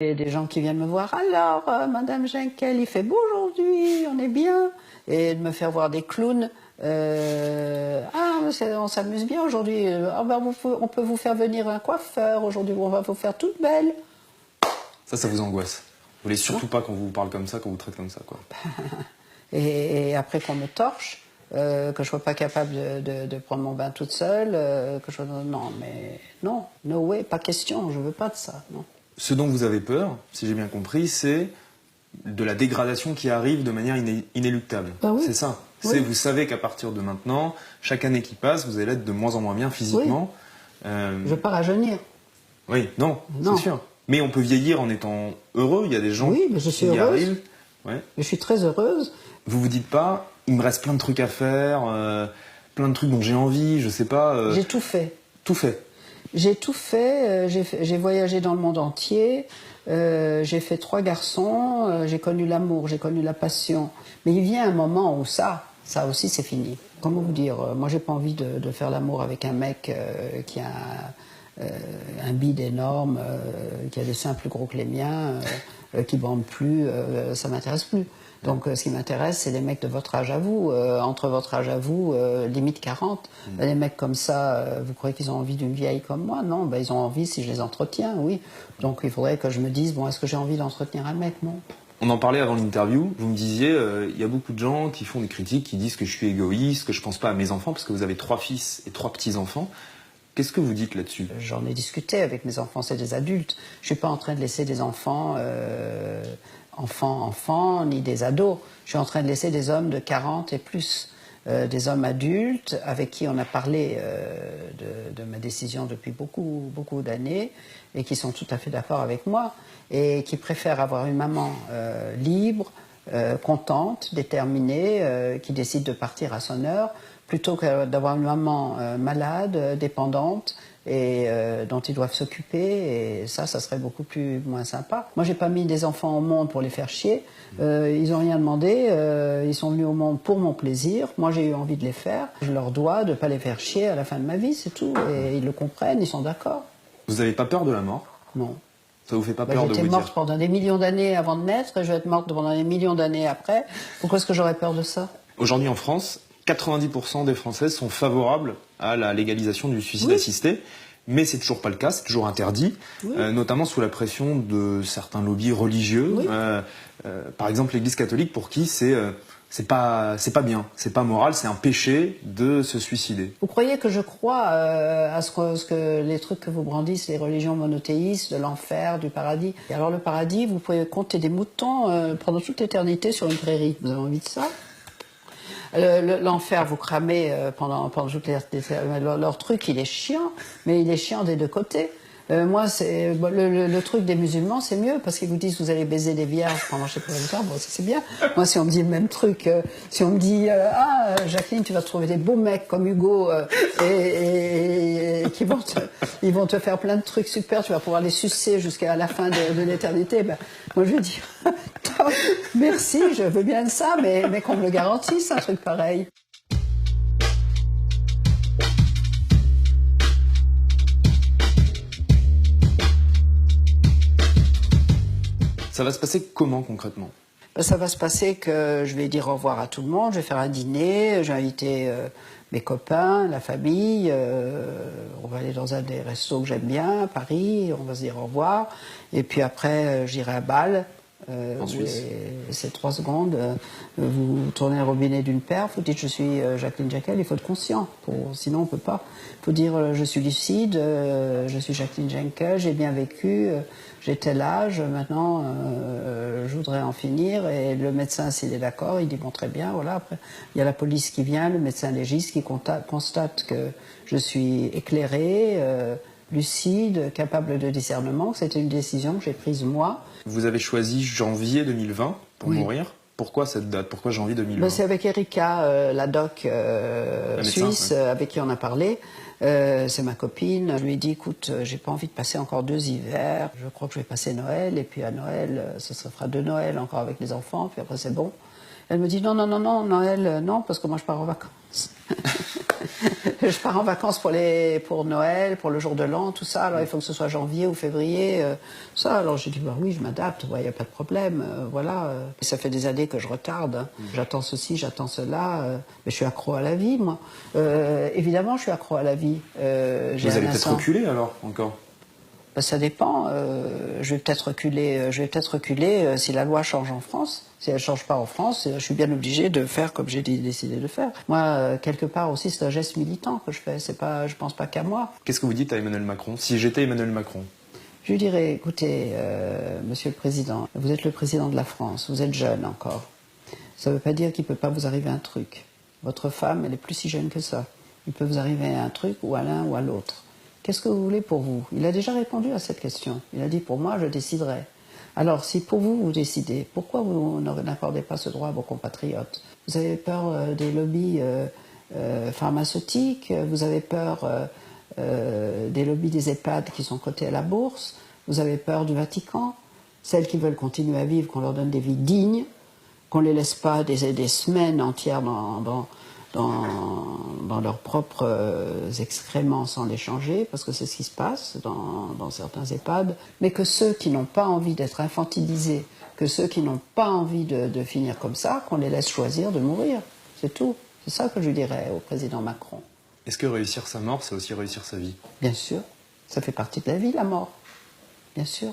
Et des gens qui viennent me voir, alors, Madame Jenkel, il fait beau aujourd'hui, on est bien. Et de me faire voir des clowns. On s'amuse bien aujourd'hui. On peut vous faire venir un coiffeur aujourd'hui, on va vous faire toute belle. Ça vous angoisse. Vous voulez surtout pas qu'on vous parle comme ça, qu'on vous traite comme ça, quoi. Et après qu'on me torche, que je sois pas capable de prendre mon bain toute seule, non, no way, pas question, je veux pas de ça, non. Ce dont vous avez peur, si j'ai bien compris, c'est de la dégradation qui arrive de manière inéluctable. Ah oui. C'est ça. Oui. Vous savez qu'à partir de maintenant, chaque année qui passe, vous allez être de moins en moins bien physiquement. Oui. Je veux pas rajeunir. Oui, non. C'est sûr. Mais on peut vieillir en étant heureux. Il y a des gens qui y arrivent. Ouais. Je suis très heureuse. Vous vous dites pas, il me reste plein de trucs à faire, plein de trucs dont j'ai envie, je sais pas. J'ai tout fait. Tout fait. J'ai tout fait, j'ai voyagé dans le monde entier, j'ai fait 3 garçons, j'ai connu l'amour, j'ai connu la passion. Mais il vient un moment où ça aussi c'est fini. Comment vous dire, moi j'ai pas envie de faire l'amour avec un mec qui a un bide énorme, qui a des seins plus gros que les miens, qui bande plus, ça m'intéresse plus. Donc ce qui m'intéresse, c'est les mecs de votre âge à vous, entre votre âge à vous, limite 40. Les mecs comme ça, vous croyez qu'ils ont envie d'une vieille comme moi? Non, ils ont envie si je les entretiens, oui. Donc il faudrait que je me dise, bon, est-ce que j'ai envie d'entretenir un mec? Non. On en parlait avant l'interview, vous me disiez, il y a beaucoup de gens qui font des critiques, qui disent que je suis égoïste, que je pense pas à mes enfants, parce que vous avez 3 fils et 3 petits-enfants. Qu'est-ce que vous dites là-dessus? J'en ai discuté avec mes enfants, c'est des adultes. Je suis pas en train de laisser des enfants... enfants, ni des ados. Je suis en train de laisser des hommes de 40 et plus, des hommes adultes avec qui on a parlé de ma décision depuis beaucoup d'années et qui sont tout à fait d'accord avec moi et qui préfèrent avoir une maman libre, contente, déterminée, qui décide de partir à son heure, plutôt que d'avoir une maman malade, dépendante, et dont ils doivent s'occuper, et ça serait beaucoup moins sympa. Moi, j'ai pas mis des enfants au monde pour les faire chier. Ils ont rien demandé. Ils sont venus au monde pour mon plaisir. Moi, j'ai eu envie de les faire. Je leur dois de pas les faire chier à la fin de ma vie, c'est tout. Et ils le comprennent, ils sont d'accord. Vous n'avez pas peur de la mort? Non. Ça vous fait pas peur de vous dire? J'étais morte pendant des millions d'années avant de naître, et je vais être morte pendant des millions d'années après. Pourquoi est-ce que j'aurais peur de ça? Aujourd'hui, en France, 90% des Françaises sont favorables à la légalisation du suicide assisté, mais c'est toujours pas le cas, c'est toujours interdit, notamment sous la pression de certains lobbies religieux. Par exemple, l'Église catholique, pour qui c'est pas bien, c'est pas moral, c'est un péché de se suicider. Vous croyez que je crois à ce que les trucs que vous brandissent, les religions monothéistes, de l'enfer, du paradis? Et alors le paradis, vous pouvez compter des moutons pendant toute l'éternité sur une prairie. Vous avez envie de ça? L'enfer, vous cramez pendant toute l'éternité. Leur truc, il est chiant, mais il est chiant des deux côtés. Moi, le truc des musulmans, c'est mieux, parce qu'ils vous disent vous allez baiser des vierges pendant je sais pas longtemps, bon, ça c'est bien. Moi, si on me dit le même truc, si on me dit Jacqueline, tu vas trouver des beaux mecs comme Hugo et qui ils vont te faire plein de trucs super, tu vas pouvoir les sucer jusqu'à la fin de l'éternité, moi je vais dire merci, je veux bien de ça, mais qu'on me le garantisse, un truc pareil. Ça va se passer comment concrètement? Ça va se passer que je vais dire au revoir à tout le monde, je vais faire un dîner, je vais inviter mes copains, la famille, on va aller dans un des restos que j'aime bien, à Paris, on va se dire au revoir, et puis après j'irai à Bâle. En Suisse. C'est 3 secondes, vous tournez le robinet d'une paire, vous dites je suis Jacqueline Jenkel, il faut être conscient, sinon on peut pas. Il faut dire je suis lucide, je suis Jacqueline Jenkel, j'ai bien vécu, j'ai tel âge, maintenant je voudrais en finir, et le médecin s'il est d'accord, il dit bon très bien, voilà, après il y a la police qui vient, le médecin légiste qui constate que je suis éclairée, lucide, capable de discernement, c'était une décision que j'ai prise moi. Vous avez choisi janvier 2020 pour mourir. Pourquoi cette date? Pourquoi janvier 2020? C'est avec Erika, la doc suisse, avec qui on a parlé. C'est ma copine. Je lui ai dit, écoute, j'ai pas envie de passer encore 2 hivers. Je crois que je vais passer Noël. Et puis à Noël, ce sera 2 Noëls encore avec les enfants. Puis après, c'est bon. Elle me dit, non, Noël, non, parce que moi, je pars en vacances. Je pars en vacances pour Noël, pour le jour de l'an, tout ça. Alors il faut que ce soit janvier ou février. Ça, alors j'ai dit, bah oui, je m'adapte, il n'y a pas de problème. Voilà. Ça fait des années que je retarde. Hein. J'attends ceci, j'attends cela. Mais je suis accro à la vie, moi. Évidemment, je suis accro à la vie. Vous allez peut-être reculer alors, encore? Ben, ça dépend. Je vais peut-être reculer si la loi change en France. Si elle ne change pas en France, je suis bien obligée de faire comme j'ai décidé de faire. Moi, quelque part aussi, c'est un geste militant que je fais. C'est pas, je pense pas qu'à moi. Qu'est-ce que vous dites à Emmanuel Macron? Si j'étais Emmanuel Macron? Je lui dirais, écoutez, Monsieur le Président, vous êtes le président de la France, vous êtes jeune encore. Ça ne veut pas dire qu'il ne peut pas vous arriver un truc. Votre femme, elle est plus si jeune que ça. Il peut vous arriver un truc ou à l'un ou à l'autre. Qu'est-ce que vous voulez pour vous? Il a déjà répondu à cette question. Il a dit, pour moi, je déciderai. Alors, si pour vous, vous décidez, pourquoi vous n'accordez pas ce droit à vos compatriotes? Vous avez peur des lobbies pharmaceutiques, vous avez peur des lobbies des EHPAD qui sont cotés à la bourse, vous avez peur du Vatican, celles qui veulent continuer à vivre, qu'on leur donne des vies dignes, qu'on ne les laisse pas des semaines entières dans leurs propres excréments sans les changer, parce que c'est ce qui se passe dans certains EHPAD, mais que ceux qui n'ont pas envie d'être infantilisés, que ceux qui n'ont pas envie de finir comme ça, qu'on les laisse choisir de mourir. C'est tout. C'est ça que je dirais au président Macron. Est-ce que réussir sa mort, c'est aussi réussir sa vie? Bien sûr. Ça fait partie de la vie, la mort. Bien sûr.